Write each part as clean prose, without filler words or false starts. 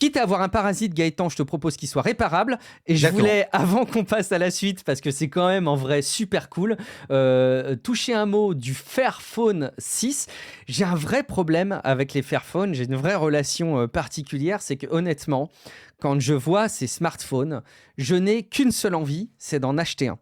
Quitte à avoir un parasite, Gaëtan, je te propose qu'il soit réparable. Et je Exactement. voulais, avant qu'on passe à la suite, parce que c'est quand même en vrai super cool, toucher un mot du Fairphone 6. J'ai un vrai problème avec les Fairphone. J'ai une vraie relation particulière. C'est que honnêtement, quand je vois ces smartphones, je n'ai qu'une seule envie, c'est d'en acheter un.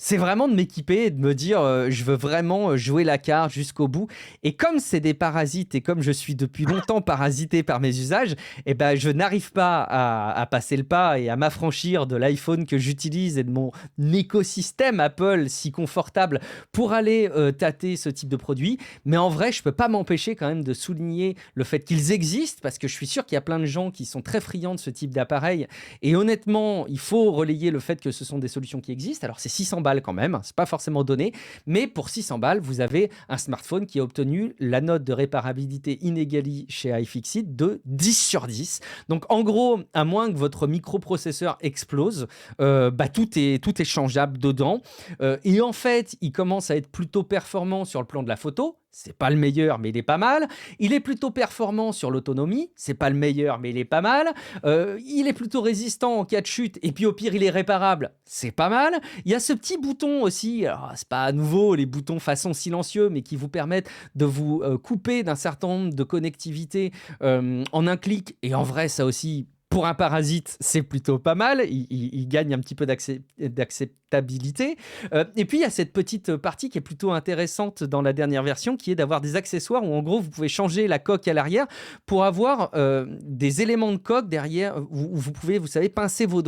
C'est vraiment de m'équiper et de me dire je veux vraiment jouer la carte jusqu'au bout. Et comme c'est des parasites et comme je suis depuis longtemps parasité par mes usages, eh ben, je n'arrive pas à passer le pas et à m'affranchir de l'iPhone que j'utilise et de mon écosystème Apple si confortable pour aller tâter ce type de produit. Mais en vrai, je peux pas m'empêcher quand même de souligner le fait qu'ils existent parce que je suis sûr qu'il y a plein de gens qui sont très friands de ce type d'appareil. Et honnêtement, il faut relayer le fait que ce sont des solutions qui existent. Alors, c'est 600 balles quand même, c'est pas forcément donné, mais pour 600 balles, vous avez un smartphone qui a obtenu la note de réparabilité inégalée chez iFixit de 10 sur 10. Donc, en gros, à moins que votre microprocesseur explose, tout est changeable dedans. Et en fait, il commence à être plutôt performant sur le plan de la photo. C'est pas le meilleur, mais il est pas mal. Il est plutôt performant sur l'autonomie. C'est pas le meilleur, mais il est pas mal. Il est plutôt résistant en cas de chute. Et puis au pire, il est réparable. C'est pas mal. Il y a ce petit bouton aussi. Alors, c'est pas à nouveau les boutons façon silencieux, mais qui vous permettent de vous couper d'un certain nombre de connectivités en un clic. Et en vrai, ça aussi, pour un parasite, c'est plutôt pas mal. Il gagne un petit peu d'acceptabilité. Et puis, il y a cette petite partie qui est plutôt intéressante dans la dernière version, qui est d'avoir des accessoires où, en gros, vous pouvez changer la coque à l'arrière pour avoir des éléments de coque derrière où vous pouvez, vous savez, pincer vos doigts.